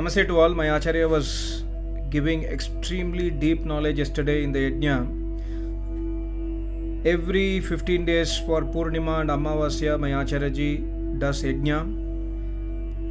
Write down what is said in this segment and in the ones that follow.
Namaste to all. My Acharya was giving extremely deep knowledge yesterday in the Yagya. Every 15 days for Purnima and Amavasya, my Acharya ji does Yagya,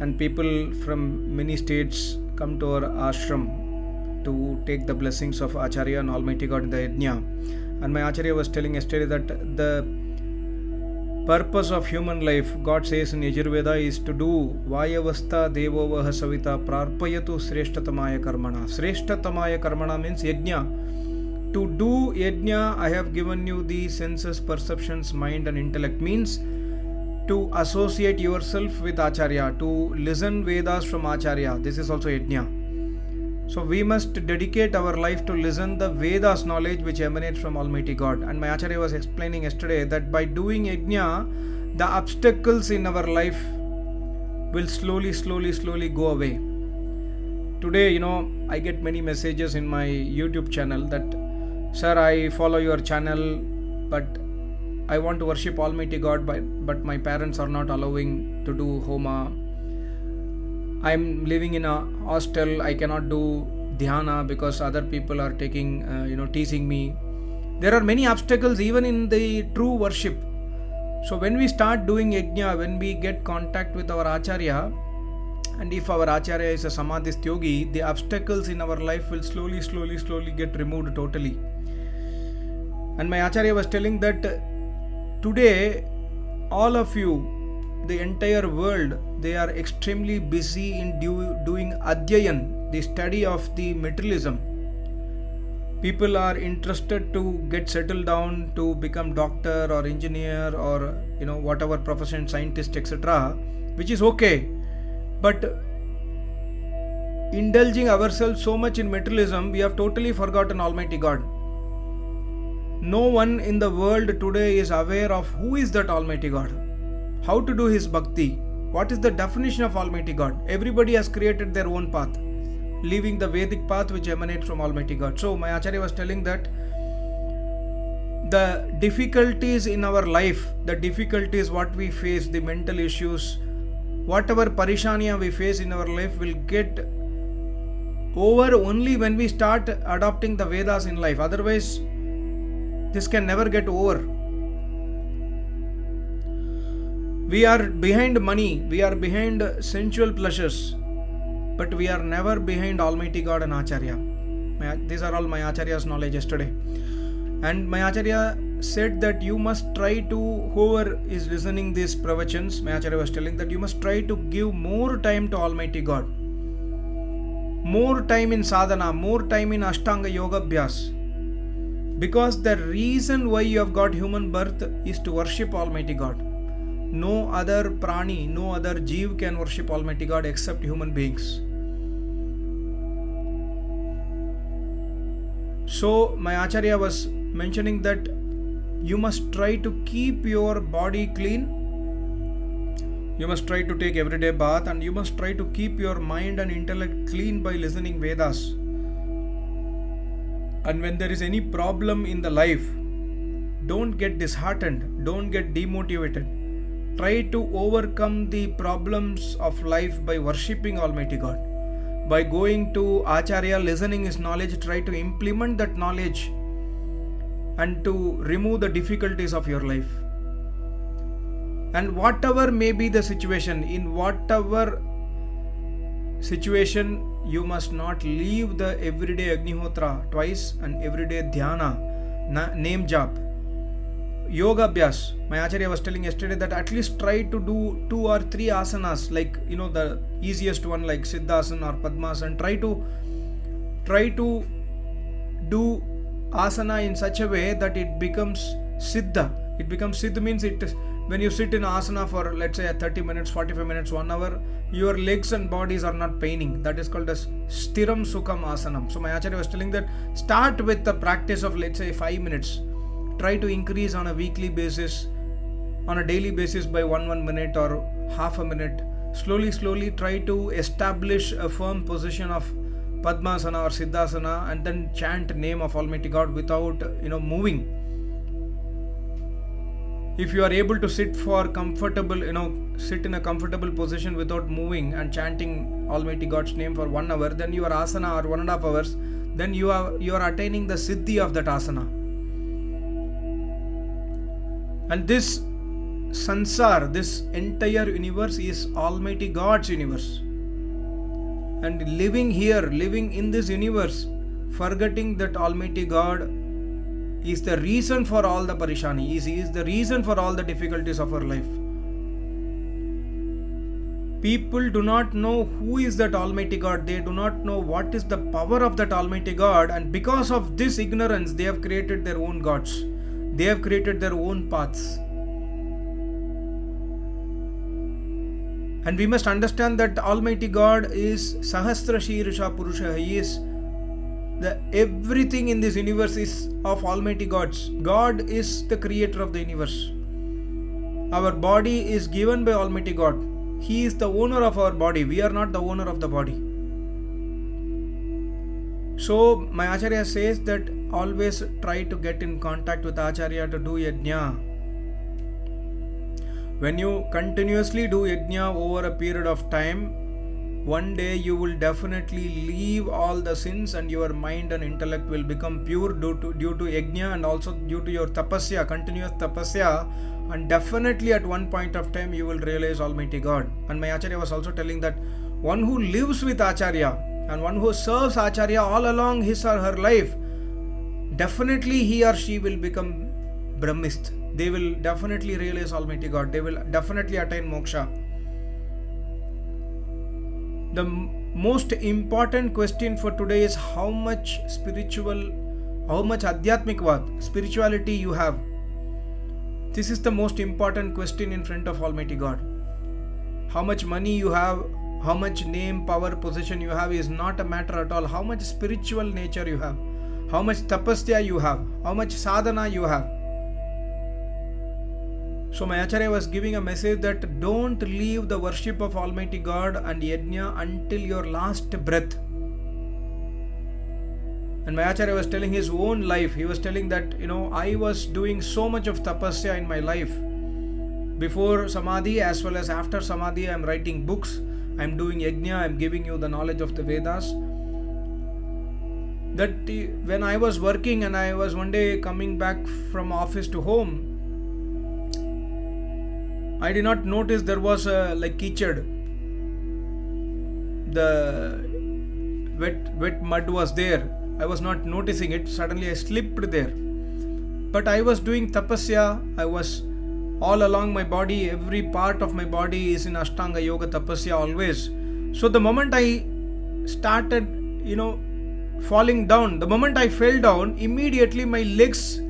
and people from many states come to our ashram to take the blessings of Acharya and Almighty God in the Yagya. And my Acharya was telling yesterday that the purpose of human life, God says in Yajurveda, is to do Vayavastha Devovaha Savita Prarpayatu Sreshtatamaya Karmana. Sreshtatamaya Karmana means Yajna. To do Yajna, I have given you the senses, perceptions, mind and intellect. Means to associate yourself with Acharya, to listen Vedas from Acharya. This is also Yajna. So we must dedicate our life to listen the Vedas knowledge which emanates from Almighty God. And my Acharya was explaining yesterday that by doing Yajna, the obstacles in our life will slowly go away. Today, I get many messages in my YouTube channel that, sir, I follow your channel, but I want to worship Almighty God, but my parents are not allowing to do Homa. I'm living in a hostel. I cannot do dhyana because other people are teasing me. There are many obstacles even in the true worship. So when we start doing yajna, when we get contact with our Acharya, and if our Acharya is a Samadhist yogi, the obstacles in our life will slowly get removed totally. And my Acharya was telling that today, all of you, the entire world, they are extremely busy in doing adhyayan, the study of the materialism. People are interested to get settled down to become doctor or engineer or whatever profession, scientist, etc., which is okay. But indulging ourselves so much in materialism, we have totally forgotten Almighty God. No one in the world today is aware of who is that Almighty God, how to do his bhakti, what is the definition of Almighty God. Everybody has created their own path, leaving the Vedic path which emanates from Almighty God. So my Acharya was telling that the difficulties in our life, the difficulties what we face, the mental issues, whatever parishaniya we face in our life will get over only when we start adopting the Vedas in life. Otherwise, this can never get over. We are behind money, we are behind sensual pleasures, but we are never behind Almighty God and Acharya. These are all my Acharya's knowledge yesterday. And my Acharya said that you must try to, whoever is listening these pravachans, my Acharya was telling that you must try to give more time to Almighty God. More time in sadhana, more time in Ashtanga Yoga Abhyas. Because the reason why you have got human birth is to worship Almighty God. No other prani, no other jeev can worship Almighty God except human beings. So my Acharya was mentioning that you must try to keep your body clean. You must try to take everyday bath, and you must try to keep your mind and intellect clean by listening Vedas. And when there is any problem in the life, don't get disheartened, don't get demotivated. Try to overcome the problems of life by worshipping Almighty God. By going to Acharya, listening his knowledge, try to implement that knowledge and to remove the difficulties of your life. And whatever may be the situation, in whatever situation, you must not leave the everyday Agnihotra twice and everyday dhyana, name jap. Yoga Abhyas. My Acharya was telling yesterday that at least try to do 2 or 3 asanas, like the easiest one like Siddhasana or Padmasana. Try to do asana in such a way that it becomes Siddha. It becomes Siddha means when you sit in asana for let's say 30 minutes, 45 minutes, 1 hour, your legs and bodies are not paining. That is called as Stiram Sukham Asanam. So my Acharya was telling that start with the practice of let's say 5 minutes. Try to increase on a weekly basis, on a daily basis by 1 minute or half a minute. Slowly try to establish a firm position of Padmasana or Siddhasana, and then chant name of Almighty God without moving. If you are able to sit in a comfortable position without moving and chanting Almighty God's name for 1 hour, then your asana, or 1.5 hours, then you are attaining the siddhi of that asana. And this sansar, this entire universe, is Almighty God's universe. And living in this universe, forgetting that Almighty God is the reason for all the parishani, He is the reason for all the difficulties of our life. People do not know who is that Almighty God. They do not know what is the power of that Almighty God, and because of this ignorance, they have created their own gods. They have created their own paths. And we must understand that Almighty God is Sahasra Shirsha Purusha. He is everything in this universe is of Almighty God's. God is the creator of the universe. Our body is given by Almighty God. He is the owner of our body. We are not the owner of the body. So my Acharya says that always try to get in contact with Acharya to do yajna. When you continuously do yajna over a period of time, one day you will definitely leave all the sins, and your mind and intellect will become pure due to yajna, and also due to your tapasya, continuous tapasya, and definitely at one point of time you will realize Almighty God. And my Acharya was also telling that one who lives with Acharya and one who serves Acharya all along his or her life, definitely he or she will become Brahmist. They will definitely realize Almighty God. They will definitely attain moksha. The most important question for today is how much adhyatmikvad, spirituality you have. This is the most important question in front of Almighty God. How much money you have, how much name, power, position you have is not a matter at all. How much spiritual nature you have, how much tapasya you have, how much sadhana you have. So my Acharya was giving a message that don't leave the worship of Almighty God and yajna until your last breath. And my Acharya was telling his own life. He was telling that, I was doing so much of tapasya in my life. Before Samadhi as well as after Samadhi, I am writing books, I am doing yajna, I am giving you the knowledge of the Vedas. That when I was working and I was one day coming back from office to home, I did not notice there was a kichad. The wet mud was there. I was not noticing it. Suddenly I slipped there. But I was doing tapasya. I was all along my body. Every part of my body is in Ashtanga Yoga tapasya always. So the moment I started, falling down, the moment I fell down, immediately my legs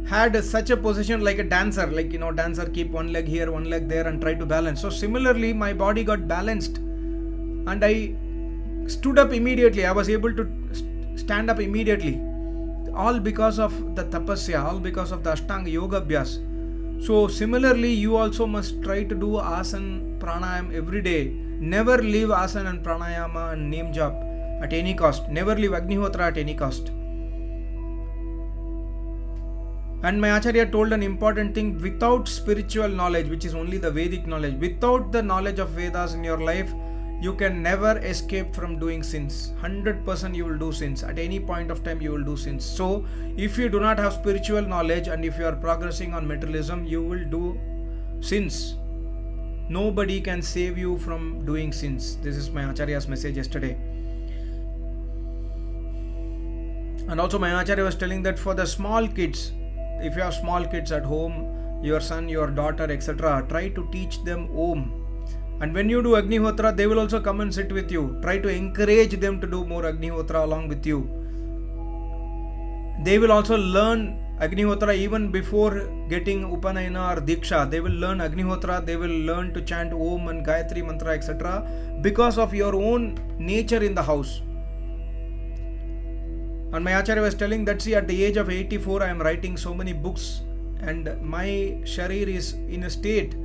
had such a position like a dancer. Dancer keep one leg here, one leg there and try to balance. So similarly, my body got balanced. And I stood up immediately. I was able to stand up immediately, all because of the tapasya, all because of the Ashtanga Yoga Abhyas. So similarly, you also must try to do asana, pranayam every day. Never leave asana and pranayama and name jap at any cost. Never leave Agnihotra at any cost. And my Acharya told an important thing: without spiritual knowledge, which is only the Vedic knowledge, without the knowledge of Vedas in your life, you can never escape from doing sins. 100% you will do sins. At any point of time you will do sins. So if you do not have spiritual knowledge and if you are progressing on materialism, you will do sins. Nobody can save you from doing sins. This is my Acharya's message yesterday. And also my Acharya was telling that for the small kids, if you have small kids at home, your son, your daughter, etc., try to teach them Om. And when you do Agnihotra, they will also come and sit with you. Try to encourage them to do more Agnihotra along with you. They will also learn Agnihotra even before getting Upanayana or Diksha. They will learn Agnihotra, they will learn to chant Om and Gayatri Mantra, etc. because of your own nature in the house. And my Acharya was telling that, see, at the age of 84, I am writing so many books and my sharir is in a state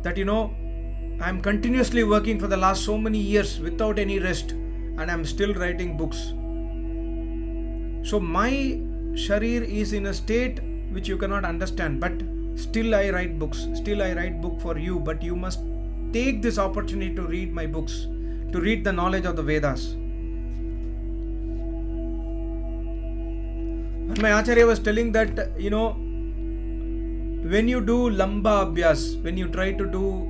that, I am continuously working for the last so many years without any rest, and I am still writing books. So my sharir is in a state which you cannot understand, but Still I write books. Still I write book for you, but you must take this opportunity to read my books, to read the knowledge of the Vedas. And my Acharya was telling that, when you do lamba abhyas, when you try to do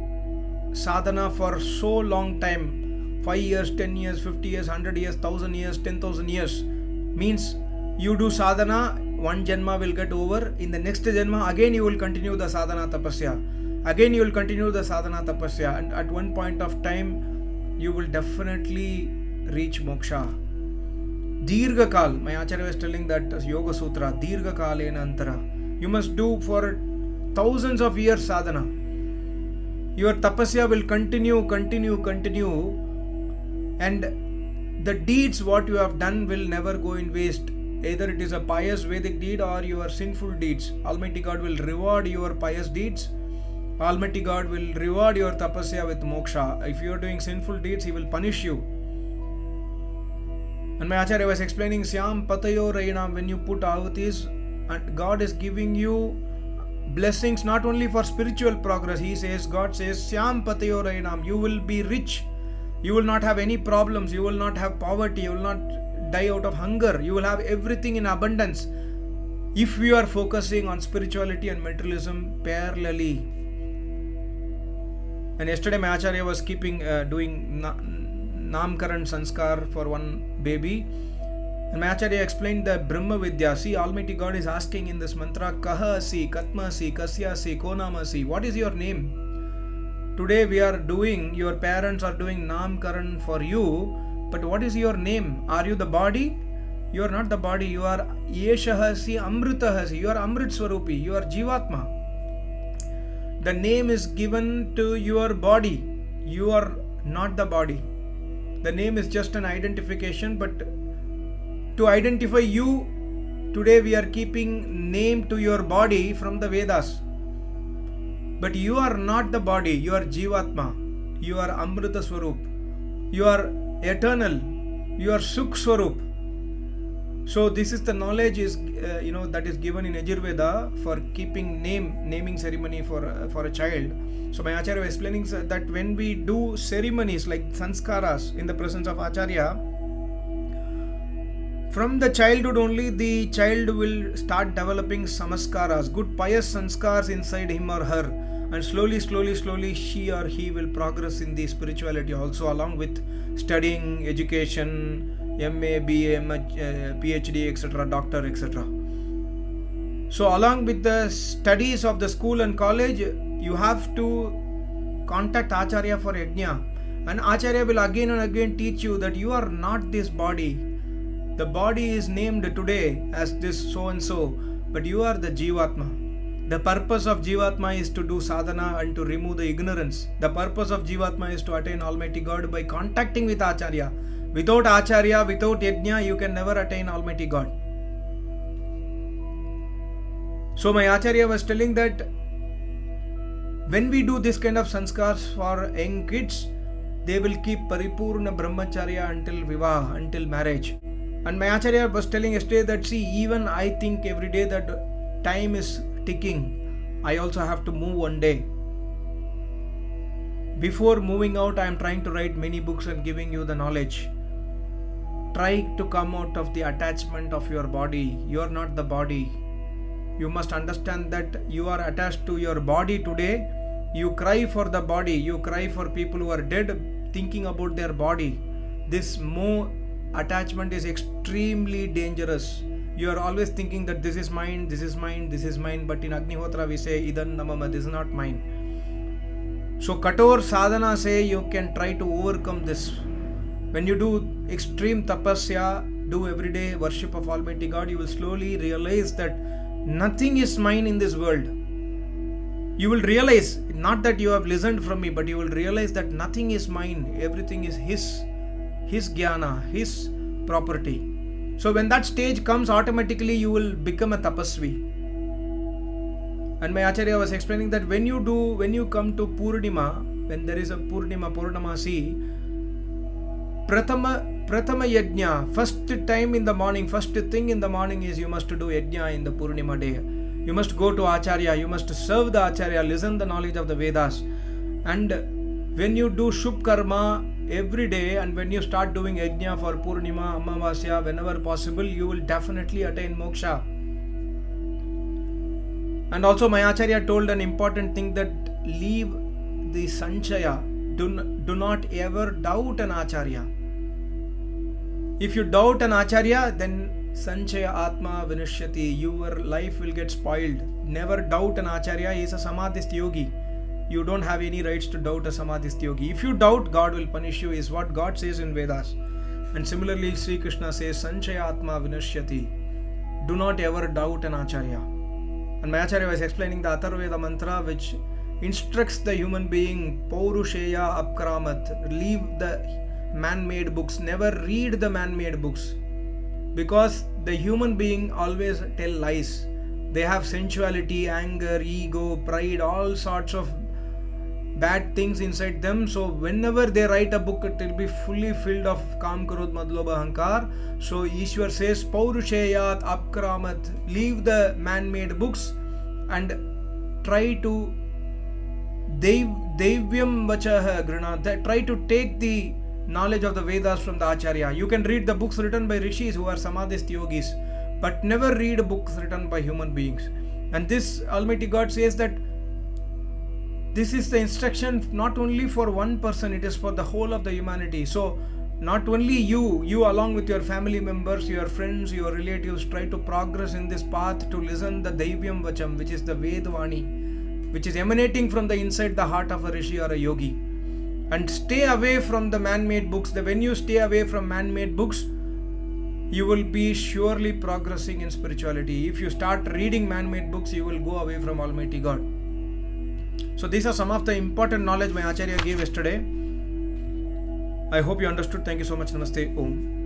sadhana for so long time, 5 years, 10 years, 50 years, 100 years, 1000 years, 10,000 years, means you do sadhana, one janma will get over. In the next janma, again you will continue the sadhana tapasya. Again you will continue the sadhana tapasya. And at one point of time, you will definitely reach moksha. Dirgha kal, my Acharya was telling that Yoga Sutra, Dirgha kalena antara. You must do for thousands of years sadhana. Your tapasya will continue, and the deeds what you have done will never go in waste. Either it is a pious Vedic deed or your sinful deeds. Almighty God will reward your pious deeds. Almighty God will reward your tapasya with moksha. If you are doing sinful deeds, He will punish you. And my Acharya was explaining, Syam Patayo Rainam, when you put ahutis, and God is giving you blessings not only for spiritual progress. God says, Syam Patayo Rainam, you will be rich. You will not have any problems. You will not have poverty. You will not die out of hunger. You will have everything in abundance if you are focusing on spirituality and materialism parallelly. And yesterday my Acharya was doing Namkaran Sanskar for one baby, and my Acharya explained the Brahma Vidhya. See, Almighty God is asking in this mantra, Kaha asi, Katma asi, Kasya asi, Konam asi, what is your name? Today your parents are doing Namkaran for you, but what is your name? Are you the body? You are not the body. You are Yeshahasi Amritahasi. You are Amrit Swarupi. You are Jivatma. The name is given to your body. You are not the body. The name is just an identification, but to identify you, today we are keeping name to your body from the Vedas. But you are not the body. You are Jivatma. You are Amrita Swarup. You are eternal. You are Sukh Swarup. So this is the knowledge that is given in Ayurveda for keeping naming ceremony for a child. So my Acharya was explaining that when we do ceremonies like sanskaras in the presence of Acharya, from the childhood only the child will start developing samaskaras, good pious sanskars inside him or her, and slowly she or he will progress in the spirituality also, along with studying, education, MA, BA, PhD, etc., doctor, etc. So along with the studies of the school and college, you have to contact Acharya for Yagya, and Acharya will again and again teach you that you are not this body. The body is named today as this so and so, but you are the Jivatma. The purpose of Jivatma is to do sadhana and to remove the ignorance. The purpose of Jivatma is to attain Almighty God by contacting with Acharya. Without Acharya, without Yagya, you can never attain Almighty God. So my Acharya was telling that when we do this kind of sanskars for young kids, they will keep paripurna brahmacharya until vivaha, until marriage. And my Acharya was telling yesterday that, see, even I think every day that time is ticking. I also have to move one day. Before moving out, I am trying to write many books and giving you the knowledge. Try to come out of the attachment of your body. You are not the body. You must understand that you are attached to your body today. You cry for the body. You cry for people who are dead, thinking about their body. This more attachment is extremely dangerous. You are always thinking that this is mine, this is mine, this is mine. But in Agnihotra we say, Idan namama, this is not mine. So Kator sadhana say you can try to overcome this. When you do extreme tapasya, do everyday worship of Almighty God, you will slowly realize that nothing is mine in this world. You will realize, not that you have listened from me, but you will realize that nothing is mine. Everything is His jnana, His property. So when that stage comes, automatically you will become a tapasvi. And my Acharya was explaining that when you come to Purnima, when there is a Purnamasi, Prathama Yajna, first thing in the morning is you must do Yajna in the Purnima day. You must go to Acharya, you must serve the Acharya, listen the knowledge of the Vedas. And when you do Shubh Karma every day, and when you start doing Yagya for Purnima, Amavasya, whenever possible, you will definitely attain moksha. And also my Acharya told an important thing, that leave the Sanchaya. Do not ever doubt an Acharya. If you doubt an Acharya, then Sanchaya Atma Vinashyati, your life will get spoiled. Never doubt an Acharya. He is a Samadhist yogi. You don't have any rights to doubt a Samadhist yogi. If you doubt, God will punish you, is what God says in Vedas. And similarly, Sri Krishna says, Sanchaya Atma Vinashyati. Do not ever doubt an Acharya. And my Acharya was explaining the Atharvaveda mantra, which instructs the human being, Paurusheya Apkramat, leave the man-made books, never read the man-made books. Because the human being always tell lies. They have sensuality, anger, ego, pride, all sorts of bad things inside them. So whenever they write a book, it will be fully filled of Kam, Krodh, Madh, Lobha, Ahankar. So Ishwar says, Paurusheyat Apkramat, leave the man-made books and try to Devyam Vachah Grina, try to take the knowledge of the Vedas from the Acharya. You can read the books written by rishis who are Samadhist yogis, but never read books written by human beings. And this Almighty God says that this is the instruction not only for one person, it is for the whole of the humanity. So not only you along with your family members, your friends, your relatives, try to progress in this path to listen the Devyam Vacham, which is the Vedvani, which is emanating from the inside the heart of a rishi or a yogi. And stay away from the man-made books. When you stay away from man-made books, you will be surely progressing in spirituality. If you start reading man-made books, you will go away from Almighty God. So these are some of the important knowledge my Acharya gave yesterday. I hope you understood. Thank you so much. Namaste. Om.